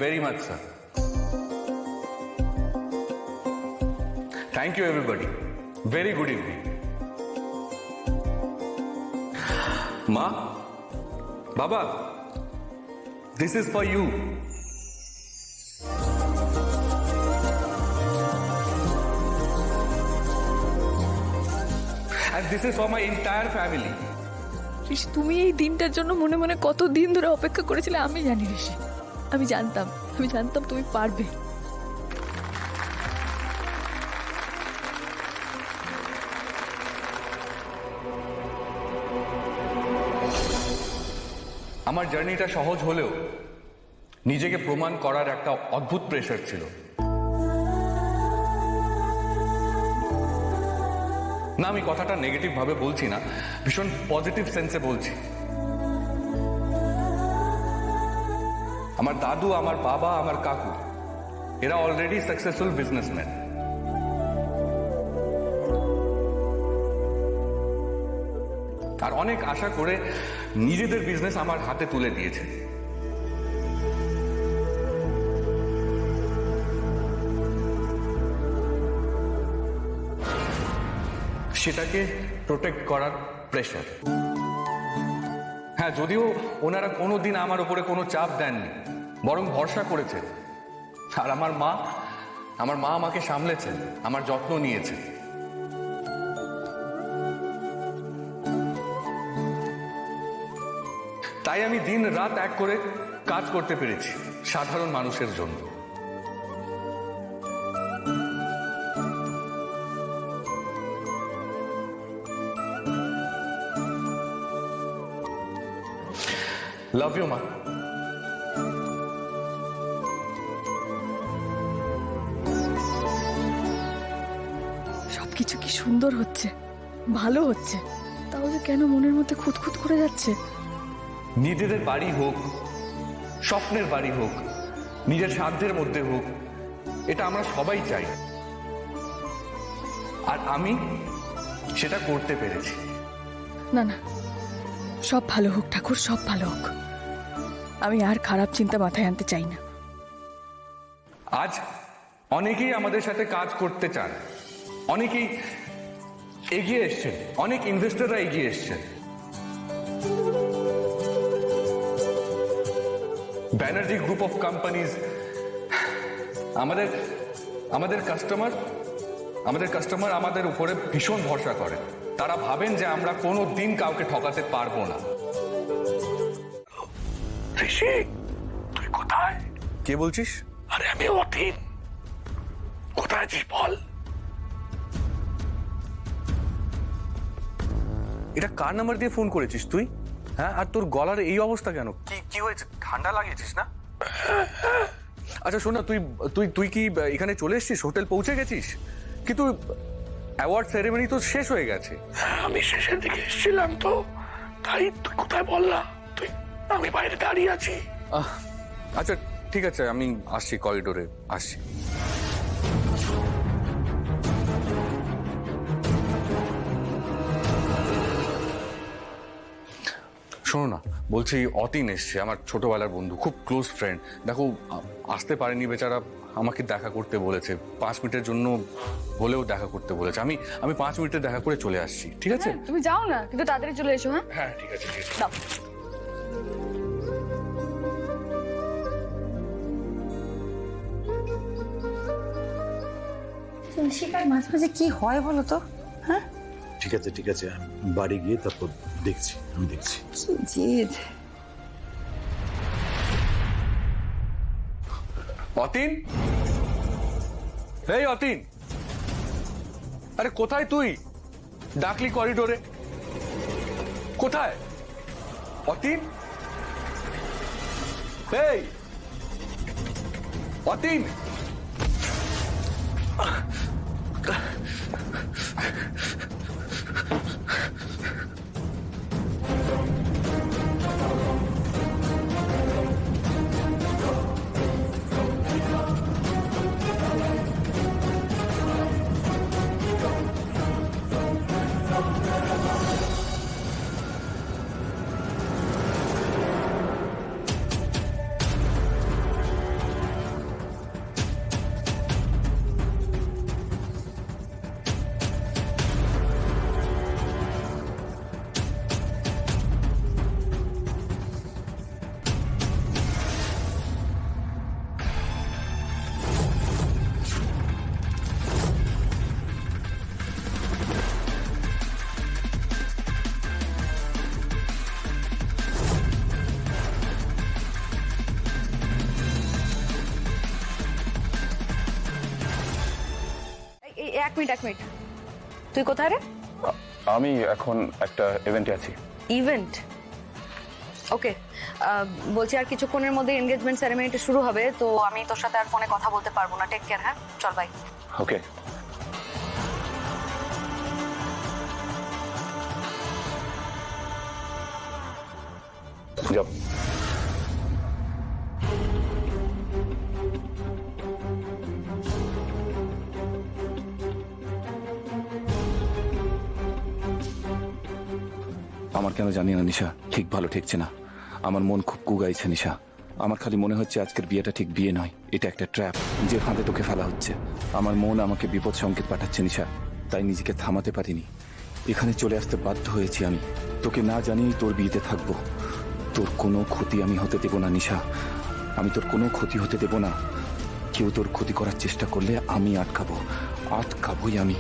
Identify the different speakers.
Speaker 1: very much, sir. Thank you, everybody. Very good evening. Ma, Baba, this is for you. And this is for my entire family.
Speaker 2: ঋষি, তুমি এই দিনটার জন্য মনে মনে কত দিন ধরে অপেক্ষা করেছিলে আমি জানি ঋষি। আমি জানতাম তুমি পারবে।
Speaker 1: আমার জার্নিটা সহজ হলেও নিজেকে প্রমাণ করার একটা অদ্ভুত প্রেশার ছিল। না, আমি কথাটা নেগেটিভ ভাবে বলছি না, ভীষণ পজিটিভ সেন্সে বলছি। আমার দাদু, আমার বাবা, আমার কাকু, এরা অলরেডি সাকসেসফুল বিজনেসম্যান। আর অনেক আশা করে নিজেদের বিজনেস আমার হাতে তুলে দিয়েছে। সেটাকে প্রোটেক্ট করার প্রেশার। হ্যাঁ, যদিও ওনারা কোনোদিন আমার উপরে কোনো চাপ দেননি, বরং ভরসা করেছেন। আর আমার মা আমাকে সামলেছেন, আমার যত্ন নিয়েছেন। তাই আমি দিন রাত এক করে কাজ করতে পেরেছি সাধারণ মানুষের জন্য। লাভ ইউ মা।
Speaker 2: সবকিছু কি সুন্দর হচ্ছে, ভালো হচ্ছে, তাহলে কেন মনের মধ্যে খুঁতখুত করে যাচ্ছে?
Speaker 1: নিজেদের বাড়ি হোক, স্বপ্নের বাড়ি হোক, নিজের সাধ্যের মধ্যে হোক, এটা আমরা সবাই চাই। আর আমি সেটা করতে পেরেছি।
Speaker 2: না, সব ভালো হোক ঠাকুর, সব ভালো হোক। আমি আর খারাপ চিন্তা মাথায় আনতে চাই না।
Speaker 1: আজ অনেকেই আমাদের সাথে কাজ করতে চান, অনেকেই এগিয়ে এসছেন, অনেক ইনভেস্টররা এগিয়ে এসছেন। ব্যানার্জি গ্রুপ অফ কোম্পানিজ, আমাদের কাস্টমার আমাদের উপরে ভীষণ ভরসা করে। তারা ভাবেন যে আমরা কোনো দিন কাউকে ঠকাতে পারবো না।
Speaker 3: ঋষি, তুই কোথায়?
Speaker 1: কে বলছিস?
Speaker 3: আরে আমি অতীন। কোথায় আছিস বল?
Speaker 1: এটা কার নাম্বার দিয়ে ফোন করেছিস তুই? হ্যাঁ, আর তোর গলার এই অবস্থা কেন? কি হয়েছে? ঠান্ডা লাগিয়েছিস না? আচ্ছা শোন না, তুই কি এখানে চলে এসেছিস? হোটেল পৌঁছে গেছিস? কিন্তু অ্যাওয়ার্ড সেরেমনি তো শেষ হয়ে গেছে।
Speaker 3: আমি শেষের দিকে এসেছিলাম তো, তাই তুই কোথায় বল না। আমি বাইরে দাঁড়িয়ে আছি।
Speaker 1: আচ্ছা ঠিক আছে, আমি আসছি, করিডোরে আসছি। শোনো না, বলছি অতীন এসছে, আমার ছোটবেলার বন্ধু, খুব ক্লোজ ফ্রেন্ড। দেখো, আসতে পারেনি বেচারা, আমাকে দেখা করতে বলেছে। 5 মিনিটের জন্য হলেও দেখা করতে বলেছে। আমি 5 মিনিটে দেখা করে চলে আসছি, ঠিক আছে?
Speaker 2: তুমি যাও না, কিন্তু তাড়াতাড়ি চলে এসো। হ্যাঁ
Speaker 1: হ্যাঁ ঠিক আছে, ঠিক আছে।
Speaker 2: দাও।
Speaker 4: শিকার মাঝে মাঝে কি হয় বলো তো? হ্যাঁ,
Speaker 5: ঠিক আছে, আমি বাড়ি গিয়ে তারপর দেখছি।
Speaker 4: কি জেদ।
Speaker 1: অতীন, এই অতীন, আরে কোথায় তুই? ডাকলি করিডোরে, কোথায় অতীন? এই অতীন,
Speaker 6: এক মিনিট তুই কোথায় রে?
Speaker 7: আমি এখন একটা ইভেন্টে আছি।
Speaker 6: ইভেন্ট? ওকে, বলছি আর কিছুক্ষণের মধ্যে এনগেজমেন্ট সেরেমনিটা শুরু হবে, তো আমি তোর সাথে আর ফোনে কথা বলতে পারবো না। Take care. হ্যাঁ, চল বাই।
Speaker 7: ওকে। যাও। আমার কেন জানি না নিশা, ঠিক ভালো ঠেকছে না। আমার মন খুব কুগাইছে নিশা। আমার খালি মনে হচ্ছে আজকের বিয়েটা ঠিক বিয়ে নয়, এটা একটা ট্র্যাপ, যে ফাঁদে তোকে ফেলা হচ্ছে। আমার মন আমাকে বিপদ সংকেত পাঠাচ্ছে নিশা, তাই নিজেকে থামাতে পারিনি। এখানে চলে আসতে বাধ্য হয়েছি আমি। তোকে না জানিয়েই তোর বিয়েতে থাকবো। তোর কোনো ক্ষতি আমি হতে দেব না নিশা, আমি তোর কোনো ক্ষতি হতে দেব না। কেউ তোর ক্ষতি করার চেষ্টা করলে আমি আটকাবোই আমি।